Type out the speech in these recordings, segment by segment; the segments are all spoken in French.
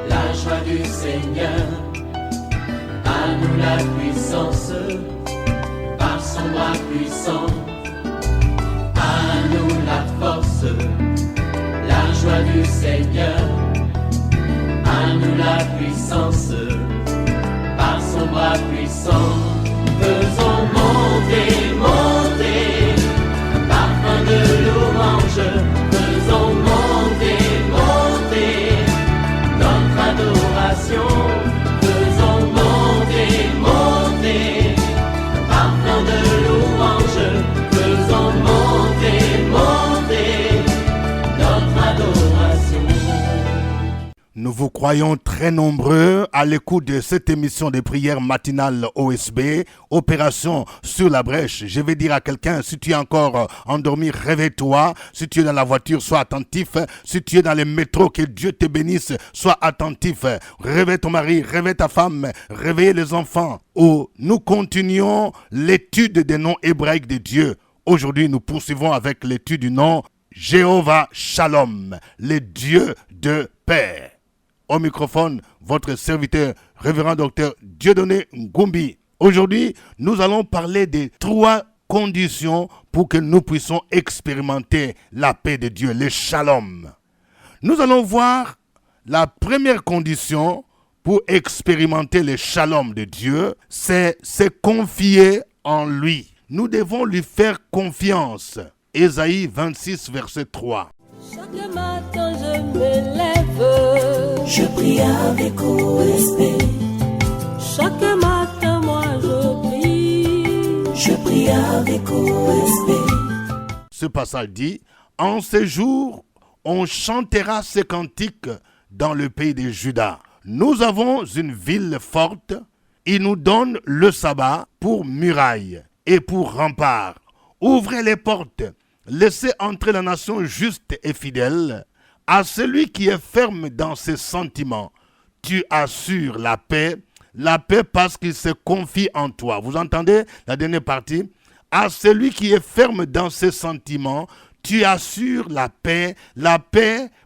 la joie du Seigneur. À nous la puissance, par son bras puissant. À nous la force, la joie du Seigneur. À nous la puissance, par son bras puissant. Faisons monter, monter, un parfum de louange. Faisons monter, monter, notre adoration. Faisons monter, monter, un parfum de louange. Faisons monter, monter, notre adoration. Nous vous croyons très nombreux à l'écoute de cette émission de prière matinale OSB, Opération sur la brèche. Je vais dire à quelqu'un, si tu es encore endormi, réveille-toi. Si tu es dans la voiture, sois attentif. Si tu es dans le métro, que Dieu te bénisse, sois attentif. Réveille ton mari, réveille ta femme, réveille les enfants. Nous continuons l'étude des noms hébraïques de Dieu. Aujourd'hui, nous poursuivons avec l'étude du nom Jéhovah Shalom, le Dieu de paix. Au microphone, votre serviteur, révérend docteur Dieudonné Ngumbi. Aujourd'hui, nous allons parler des 3 conditions pour que nous puissions expérimenter la paix de Dieu, le shalom. Nous allons voir la première condition pour expérimenter le shalom de Dieu, c'est se confier en lui. Nous devons lui faire confiance. Ésaïe 26, verset 3. Chaque matin je me lève, je prie avec OSB. Chaque matin moi je prie avec OSB. Ce passage dit, en ce jour, on chantera ces cantiques dans le pays de Juda. Nous avons une ville forte, il nous donne le sabbat pour muraille et pour rempart. Ouvrez les portes. Laissez entrer la nation juste et fidèle. À celui qui est ferme dans ses sentiments, tu assures la paix parce qu'il se confie en toi. Vous entendez la dernière partie? À celui qui est ferme dans ses sentiments, tu assures la paix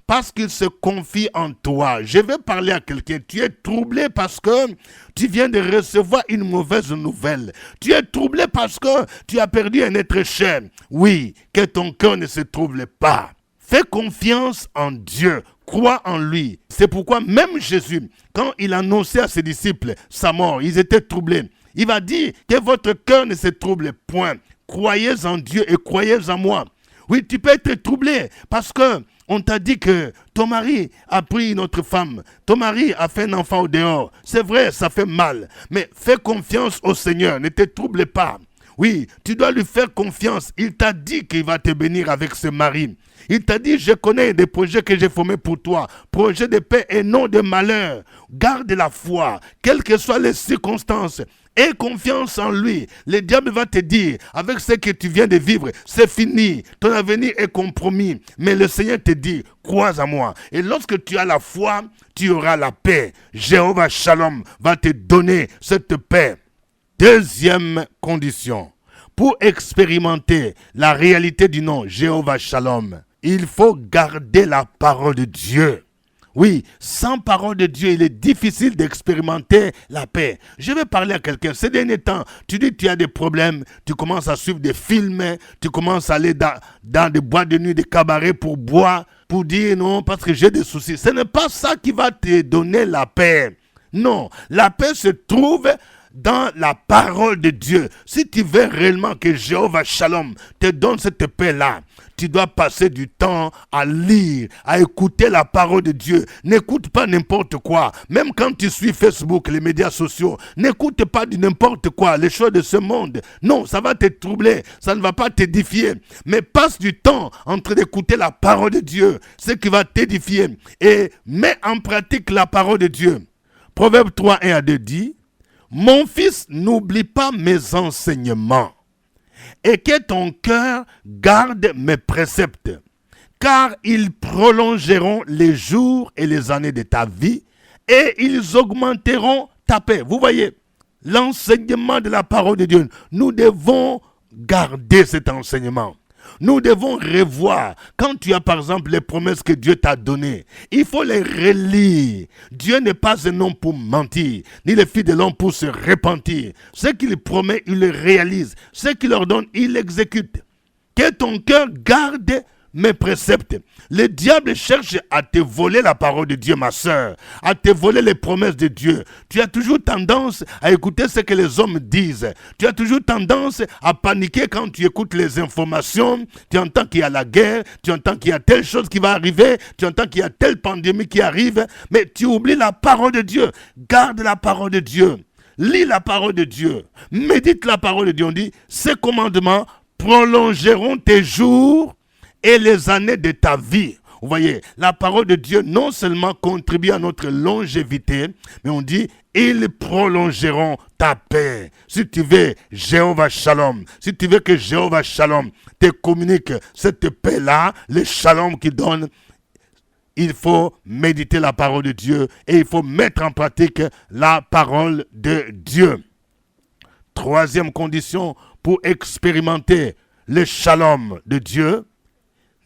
parce qu'il se confie en toi. Je vais parler à quelqu'un. Tu es troublé parce que tu viens de recevoir une mauvaise nouvelle. Tu es troublé parce que tu as perdu un être cher. Oui, que ton cœur ne se trouble pas. Fais confiance en Dieu. Crois en lui. C'est pourquoi même Jésus, quand il annonçait à ses disciples sa mort, ils étaient troublés. Il va dire que votre cœur ne se trouble point. Croyez en Dieu et croyez en moi. Oui, tu peux être troublé parce que on t'a dit que ton mari a pris une autre femme. Ton mari a fait un enfant au dehors. C'est vrai, ça fait mal. Mais fais confiance au Seigneur. Ne te trouble pas. Oui, tu dois lui faire confiance. Il t'a dit qu'il va te bénir avec ce mari. Il t'a dit, je connais des projets que j'ai formés pour toi. Projets de paix et non de malheur. Garde la foi, quelles que soient les circonstances. Aie confiance en lui. Le diable va te dire, avec ce que tu viens de vivre, c'est fini. Ton avenir est compromis. Mais le Seigneur te dit, crois en moi. Et lorsque tu as la foi, tu auras la paix. Jéhovah Shalom va te donner cette paix. Deuxième condition. Pour expérimenter la réalité du nom Jéhovah Shalom, il faut garder la parole de Dieu. Oui, sans parole de Dieu, il est difficile d'expérimenter la paix. Je vais parler à quelqu'un. Ces derniers temps, tu dis que tu as des problèmes, tu commences à suivre des films, tu commences à aller dans des boîtes de nuit, des cabarets pour boire, pour dire non, parce que j'ai des soucis. Ce n'est pas ça qui va te donner la paix. Non, la paix se trouve dans la parole de Dieu. Si tu veux réellement que Jéhovah Shalom te donne cette paix-là, tu dois passer du temps à lire, à écouter la parole de Dieu. N'écoute pas n'importe quoi. Même quand tu suis Facebook, les médias sociaux, n'écoute pas du n'importe quoi, les choses de ce monde. Non, ça va te troubler, ça ne va pas t'édifier. Mais passe du temps en train d'écouter la parole de Dieu, ce qui va t'édifier. Et mets en pratique la parole de Dieu. Proverbe 3, 1 à 2 dit, « Mon fils, n'oublie pas mes enseignements, et que ton cœur garde mes préceptes, car ils prolongeront les jours et les années de ta vie, et ils augmenteront ta paix. » Vous voyez, l'enseignement de la parole de Dieu, nous devons garder cet enseignement. Nous devons revoir. Quand tu as par exemple les promesses que Dieu t'a données, il faut les relire. Dieu n'est pas un homme pour mentir, ni le fils de l'homme pour se repentir. Ce qu'il promet, il le réalise. Ce qu'il ordonne, il l'exécute. Que ton cœur garde mes préceptes. Le diable cherche à te voler la parole de Dieu, ma soeur, à te voler les promesses de Dieu. Tu as toujours tendance à écouter ce que les hommes disent. Tu as toujours tendance à paniquer quand tu écoutes les informations. Tu entends qu'il y a la guerre, tu entends qu'il y a telle chose qui va arriver, tu entends qu'il y a telle pandémie qui arrive, mais tu oublies la parole de Dieu. Garde la parole de Dieu. Lis la parole de Dieu. Médite la parole de Dieu. On dit, ces commandements prolongeront tes jours et les années de ta vie. Vous voyez, la parole de Dieu non seulement contribue à notre longévité, mais on dit, ils prolongeront ta paix. Si tu veux Jéhovah Shalom, si tu veux que Jéhovah Shalom te communique cette paix-là, le Shalom qu'il donne, il faut méditer la parole de Dieu et il faut mettre en pratique la parole de Dieu. Troisième condition pour expérimenter le Shalom de Dieu,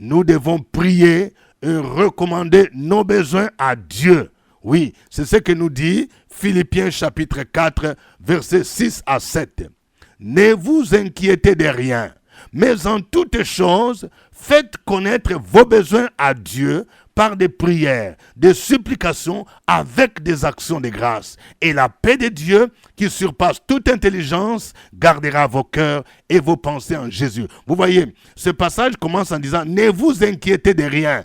nous devons prier et recommander nos besoins à Dieu. Oui, c'est ce que nous dit Philippiens chapitre 4, versets 6 à 7. Ne vous inquiétez de rien, mais en toutes choses, faites connaître vos besoins à Dieu par des prières, des supplications avec des actions de grâce. Et la paix de Dieu, qui surpasse toute intelligence, gardera vos cœurs et vos pensées en Jésus. Vous voyez, ce passage commence en disant, ne vous inquiétez de rien.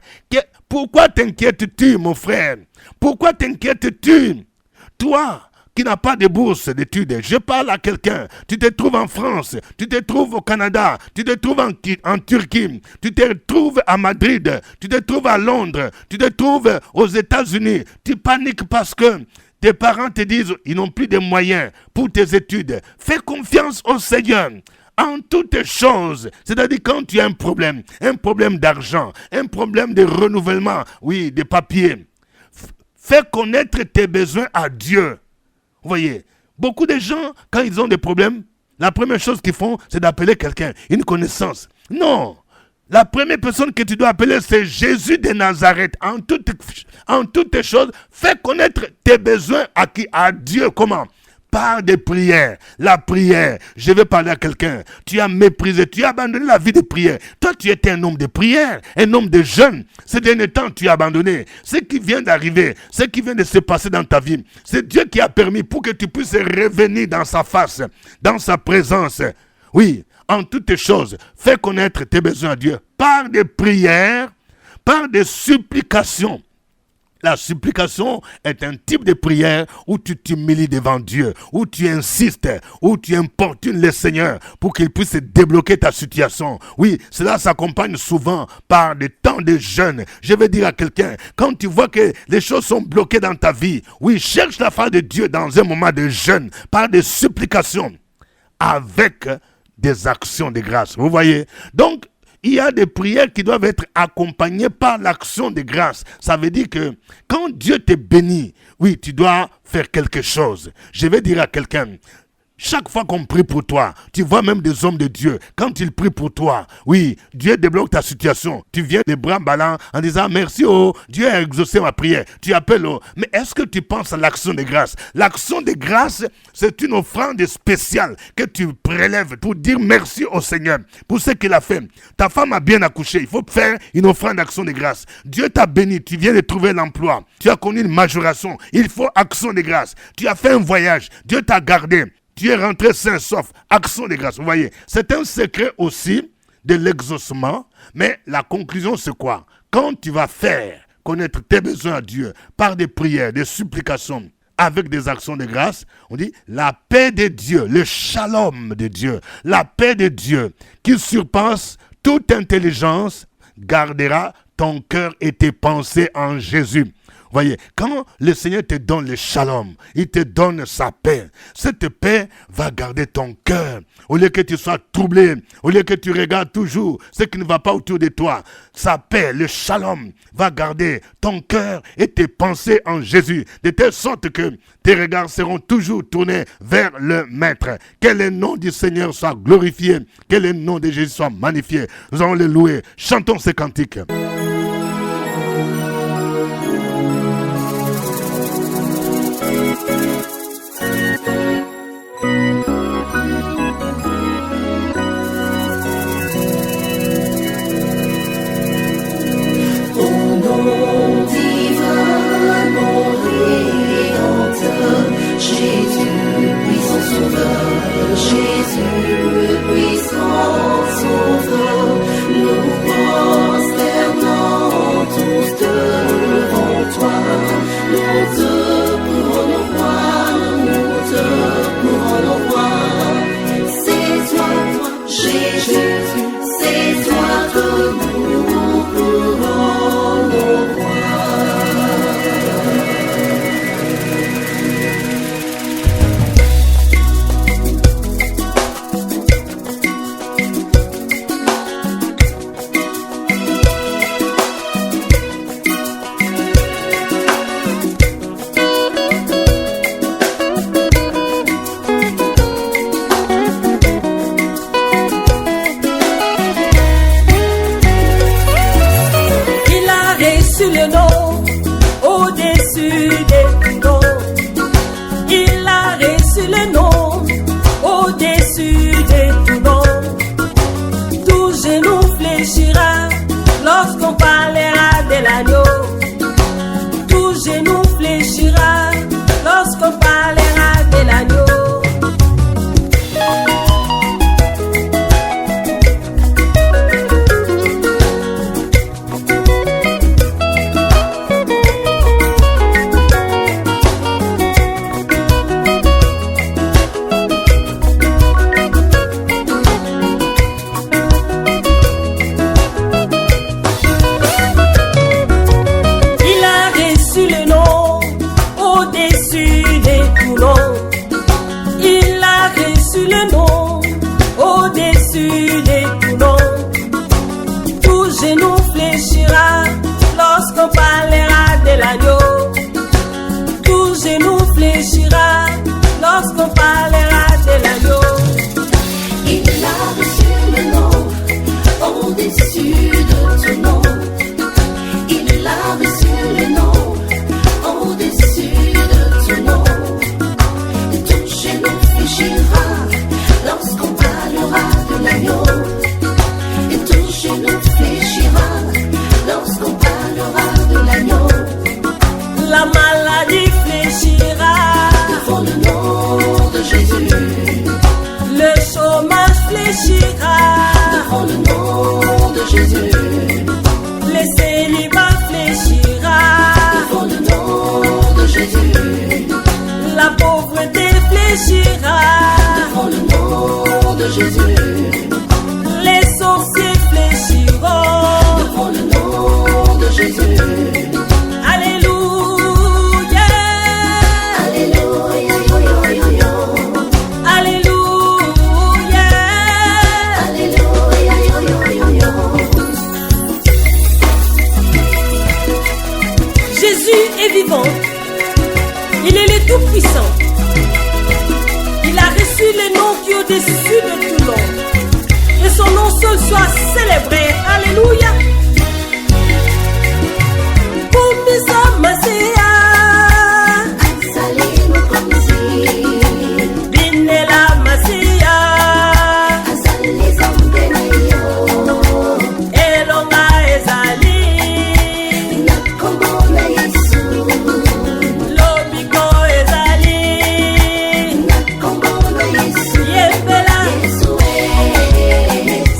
Pourquoi t'inquiètes-tu, mon frère? Pourquoi t'inquiètes-tu? Toi, qui n'a pas de bourse d'études, je parle à quelqu'un, tu te trouves en France, tu te trouves au Canada, tu te trouves en Turquie, tu te trouves à Madrid, tu te trouves à Londres, tu te trouves aux États-Unis, tu paniques parce que tes parents te disent ils n'ont plus de moyens pour tes études. Fais confiance au Seigneur. En toutes choses, c'est-à-dire quand tu as un problème d'argent, un problème de renouvellement, oui, des papiers, fais connaître tes besoins à Dieu. Vous voyez, beaucoup de gens, quand ils ont des problèmes, la première chose qu'ils font, c'est d'appeler quelqu'un, une connaissance. Non, la première personne que tu dois appeler, c'est Jésus de Nazareth. En toutes choses, fais connaître tes besoins à qui? À Dieu. Comment? Par des prières. La prière, je vais parler à quelqu'un. Tu as méprisé, tu as abandonné la vie de prière. Toi, tu étais un homme de prière, un homme de jeûne. Ces derniers temps, tu as abandonné. Ce qui vient d'arriver, ce qui vient de se passer dans ta vie, c'est Dieu qui a permis pour que tu puisses revenir dans sa face, dans sa présence. Oui, en toutes choses, fais connaître tes besoins à Dieu par des prières, par des supplications. La supplication est un type de prière où tu t'humilies devant Dieu, où tu insistes, où tu importunes le Seigneur pour qu'il puisse débloquer ta situation. Oui, cela s'accompagne souvent par des temps de jeûne. Je vais dire à quelqu'un, quand tu vois que les choses sont bloquées dans ta vie, oui, cherche la face de Dieu dans un moment de jeûne, par des supplications, avec des actions de grâce. Vous voyez? Donc, il y a des prières qui doivent être accompagnées par l'action de grâce. Ça veut dire que quand Dieu te bénit, oui, tu dois faire quelque chose. Je vais dire à quelqu'un, chaque fois qu'on prie pour toi, tu vois même des hommes de Dieu, quand ils prient pour toi, oui, Dieu débloque ta situation. Tu viens les bras ballants en disant merci, oh, Dieu a exaucé ma prière. Tu appelles, oh, mais est-ce que tu penses à l'action de grâce? L'action de grâce, c'est une offrande spéciale que tu prélèves pour dire merci au Seigneur pour ce qu'il a fait. Ta femme a bien accouché, il faut faire une offrande d'action de grâce. Dieu t'a béni, tu viens de trouver l'emploi, tu as connu une majoration, il faut action de grâce. Tu as fait un voyage, Dieu t'a gardé. Tu es rentré sain sauf, action de grâce. Vous voyez, c'est un secret aussi de l'exaucement, mais la conclusion c'est quoi? Quand tu vas faire connaître tes besoins à Dieu par des prières, des supplications, avec des actions de grâce, on dit la paix de Dieu, le shalom de Dieu, la paix de Dieu qui surpasse toute intelligence, gardera ton cœur et tes pensées en Jésus. Voyez, quand le Seigneur te donne le shalom, il te donne sa paix. Cette paix va garder ton cœur. Au lieu que tu sois troublé, au lieu que tu regardes toujours ce qui ne va pas autour de toi, sa paix, le shalom, va garder ton cœur et tes pensées en Jésus, de telle sorte que tes regards seront toujours tournés vers le Maître. Que le nom du Seigneur soit glorifié, que le nom de Jésus soit magnifié. Nous allons le louer. Chantons ces cantiques.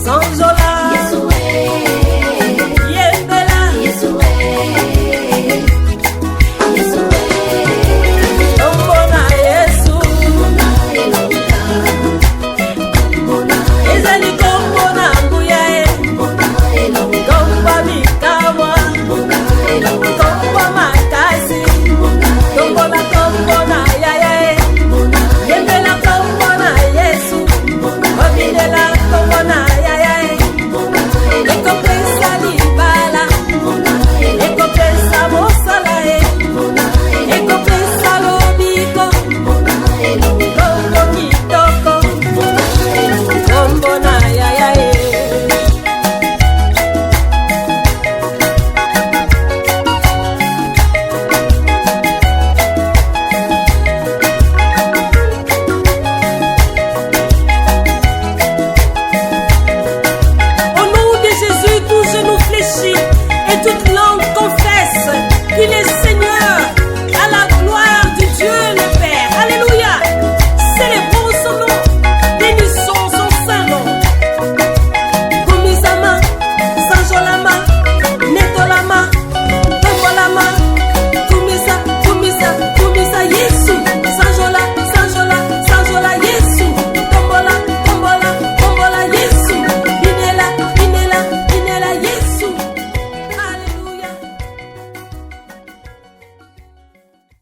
Sanzola,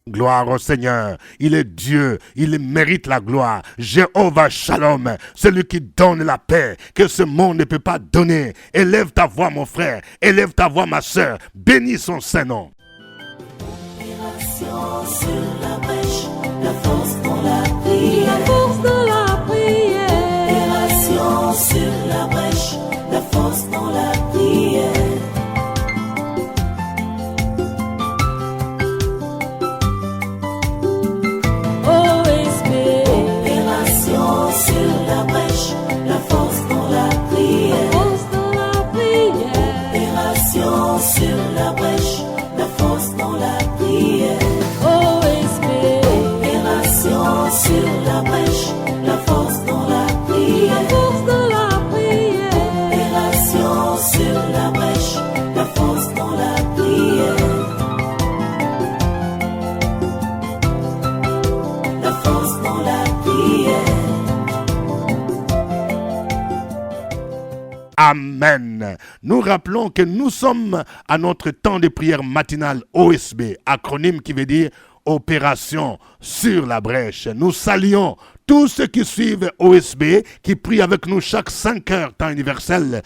Gloire au Seigneur, il est Dieu, il mérite la gloire. Jéhovah Shalom, celui qui donne la paix que ce monde ne peut pas donner. Élève ta voix mon frère, élève ta voix ma soeur, bénis son Saint-Nom. Opération sur la brèche, la force dans la prière. La force dans la prière. Opération sur la brèche, la force dans la prière. Opération sur la brèche, la force dans la prière. Force dans la prière. Opération sur la brèche, la force dans la prière. OSB. Opération sur la brèche, la force dans la La prière. force dans la prière. Opération sur la brèche, la force dans la prière. La force dans la prière. Amen. Nous rappelons que nous sommes à notre temps de prière matinale OSB, acronyme qui veut dire Opération sur la brèche. Nous saluons tous ceux qui suivent OSB, qui prient avec nous chaque 5 heures, temps universel,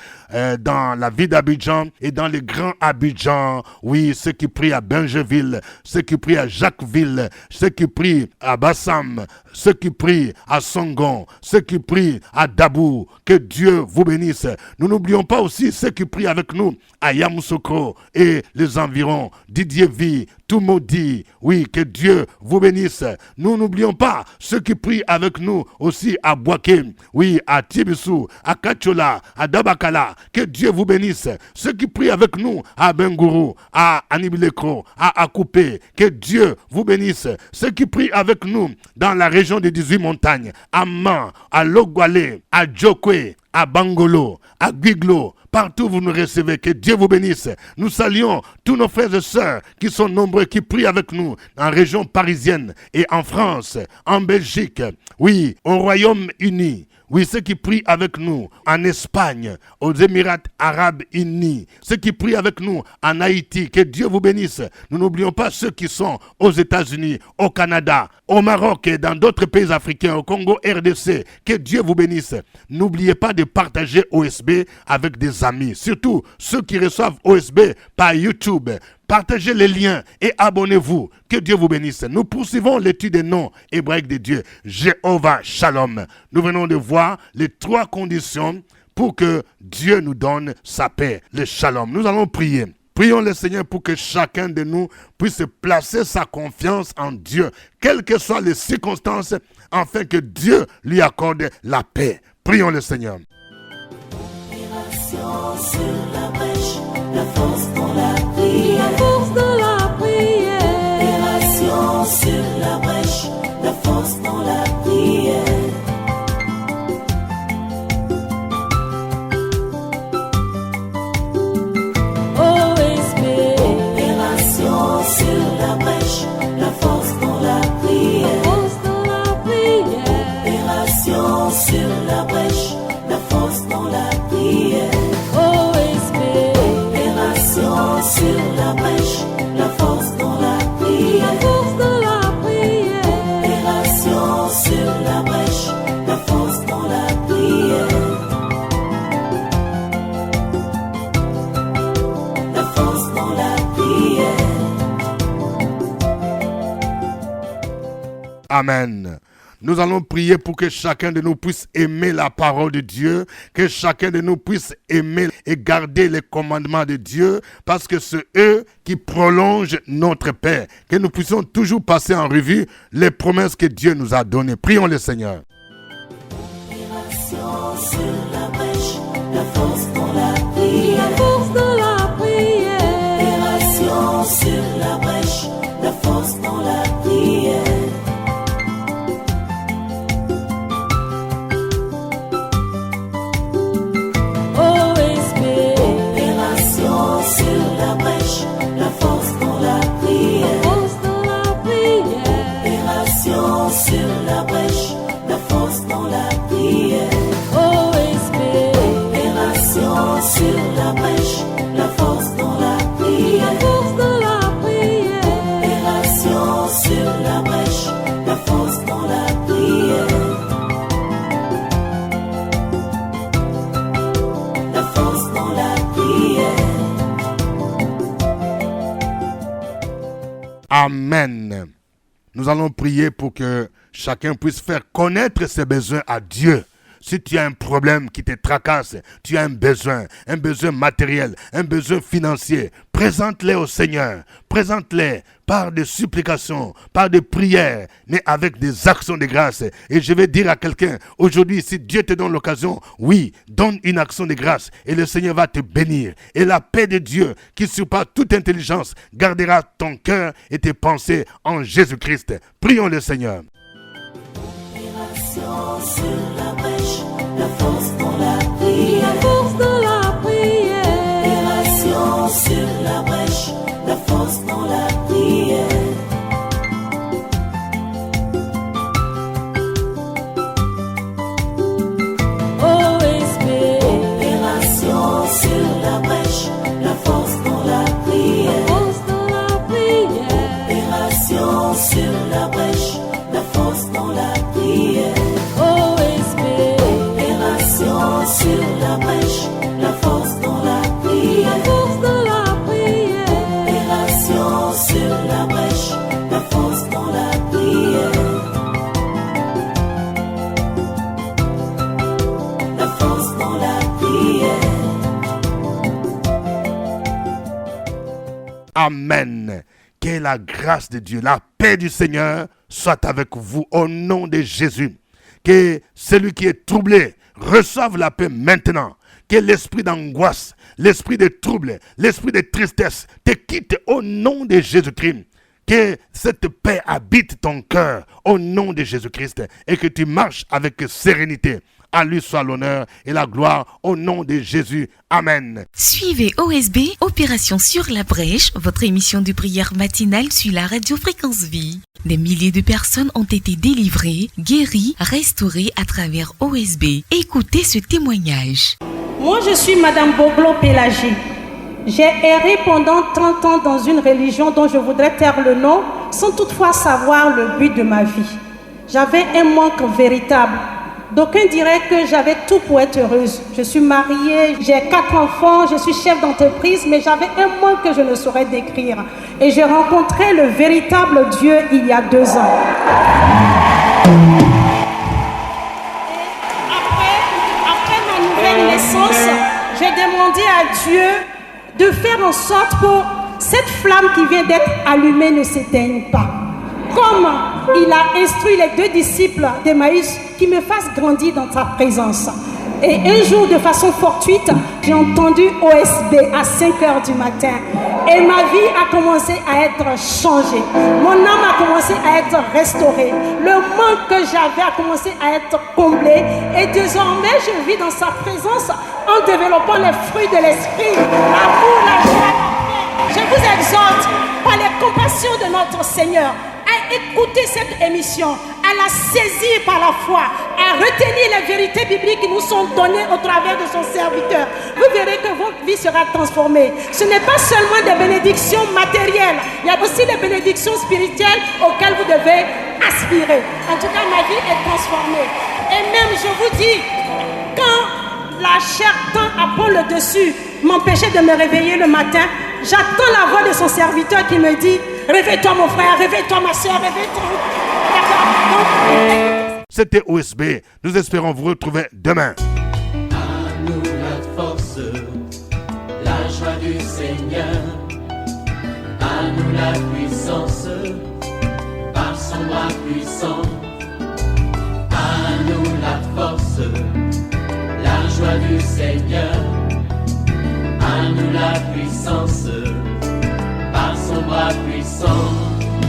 dans la ville d'Abidjan et dans les grands Abidjan. Oui, ceux qui prient à Bingeville, ceux qui prient à Jacquesville, ceux qui prient à Bassam, ceux qui prient à Songon, ceux qui prient à Dabou. Que Dieu vous bénisse. Nous n'oublions pas aussi ceux qui prient avec nous à Yamoussoukro et les environs, Didier Vie, tout maudit. Oui, que Dieu vous bénisse. Nous n'oublions pas ceux qui prient avec nous aussi à Boaké, oui, à Tibissou, à Kachola, à Dabakala. Que Dieu vous bénisse. Ceux qui prient avec nous à Bengourou, à Anibilekro, à Akoupé. Que Dieu vous bénisse. Ceux qui prient avec nous dans la région des 18 montagnes, à Man, à Logwale, à Djokwe, à Bangolo, à Guiglo, partout où vous nous recevez, que Dieu vous bénisse. Nous saluons tous nos frères et sœurs qui sont nombreux, qui prient avec nous en région parisienne et en France, en Belgique, oui, au Royaume-Uni. Oui, ceux qui prient avec nous en Espagne, aux Émirats Arabes Unis, ceux qui prient avec nous en Haïti, que Dieu vous bénisse. Nous n'oublions pas ceux qui sont aux États-Unis, au Canada, au Maroc et dans d'autres pays africains, au Congo, RDC. Que Dieu vous bénisse. N'oubliez pas de partager OSB avec des amis, surtout ceux qui reçoivent OSB par YouTube. Partagez les liens et abonnez-vous. Que Dieu vous bénisse. Nous poursuivons l'étude des noms hébraïques de Dieu. Jéhovah Shalom. Nous venons de voir les 3 conditions pour que Dieu nous donne sa paix, le Shalom. Nous allons prier. Prions le Seigneur pour que chacun de nous puisse placer sa confiance en Dieu, quelles que soient les circonstances, afin que Dieu lui accorde la paix. Prions le Seigneur. Opération sur la brèche, la force dans la prière. La force dans la prière. Opération sur la brèche, la force dans la prière. OSB. Opération sur la brèche, la force dans la prière. Force dans la prière. Opération sur la brèche, la force dans la prière. OSB. Opération sur la brèche, la force dans la La prière. force dans la prière. Opération sur la brèche, la force dans la prière. La force dans la prière. Amen. Nous allons prier pour que chacun de nous puisse aimer la parole de Dieu, que chacun de nous puisse aimer et garder les commandements de Dieu, parce que c'est eux qui prolongent notre paix, que nous puissions toujours passer en revue les promesses que Dieu nous a données. Prions le Seigneur. Opération sur la brèche, la force dans la prière. La force dans la prière. Opération sur la brèche, la force dans la prière. OSB. Opération sur la brèche, la force dans la prière. Force dans la prière. Opération sur la brèche, la force dans la prière. OSB. Opération sur Amen. Nous allons prier pour que chacun puisse faire connaître ses besoins à Dieu. Si tu as un problème qui te tracasse, tu as un besoin matériel, un besoin financier, présente-les au Seigneur. Présente-les par des supplications, par des prières, mais avec des actions de grâce. Et je vais dire à quelqu'un, aujourd'hui, si Dieu te donne l'occasion, oui, donne une action de grâce et le Seigneur va te bénir. Et la paix de Dieu, qui surpasse toute intelligence, gardera ton cœur et tes pensées en Jésus-Christ. Prions le Seigneur. Opération sur la brèche, la force dans la prière. La force dans la prière. Opération sur la brèche, la force dans la prière. OSB. Opération sur la brèche, la force dans la prière. Force dans la prière. Opération sur la brèche, la force dans la prière. OSB. Opération sur la brèche, la force dans la prière. La force dans la prière. Opération sur la brèche, la force dans la prière. La force dans la prière. Amen. Que la grâce de Dieu, la paix du Seigneur soit avec vous au nom de Jésus. Que celui qui est troublé reçoive la paix maintenant. Que l'esprit d'angoisse, l'esprit de trouble, l'esprit de tristesse te quitte au nom de Jésus-Christ. Que cette paix habite ton cœur au nom de Jésus-Christ et que tu marches avec sérénité. À lui soit l'honneur et la gloire au nom de Jésus. Amen. Suivez OSB, Opération sur la brèche, votre émission de prière matinale sur la radio Fréquence Vie. Des milliers de personnes ont été délivrées, guéries, restaurées à travers OSB. Écoutez ce témoignage. Moi, je suis Madame Boglo Pélagie. J'ai erré pendant 30 ans dans une religion dont je voudrais taire le nom, sans toutefois savoir le but de ma vie. J'avais un manque véritable. D'aucuns diraient que j'avais tout pour être heureuse. Je suis mariée, j'ai 4 enfants, je suis chef d'entreprise, mais j'avais un manque que je ne saurais décrire. Et j'ai rencontré le véritable Dieu il y a 2 ans. Après ma nouvelle naissance, j'ai demandé à Dieu de faire en sorte que cette flamme qui vient d'être allumée ne s'éteigne pas. Comme il a instruit les 2 disciples d'Emmaüs qui me fassent grandir dans sa présence. Et un jour, de façon fortuite, j'ai entendu OSB à 5h du matin. Et ma vie a commencé à être changée. Mon âme a commencé à être restaurée. Le manque que j'avais a commencé à être comblé. Et désormais, je vis dans sa présence en développant les fruits de l'esprit. L'amour, la joie, la paix. Je vous exhorte, par les compassions de notre Seigneur, à écouter cette émission, à la saisir par la foi, à retenir les vérités bibliques qui nous sont données au travers de son serviteur. Vous verrez que votre vie sera transformée. Ce n'est pas seulement des bénédictions matérielles, il y a aussi des bénédictions spirituelles auxquelles vous devez aspirer. En tout cas, ma vie est transformée. Et même, je vous dis, quand la chair tend à prendre le dessus, m'empêcher de me réveiller le matin, j'attends la voix de son serviteur qui me dit: réveille-toi mon frère, réveille-toi ma soeur, réveille-toi. C'était OSB. Nous espérons vous retrouver demain. À nous la force, la joie du Seigneur. À nous la puissance, par son bras puissant. À nous la force, la joie du Seigneur. À nous la puissance, par son bras puissant.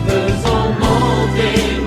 Faisons monter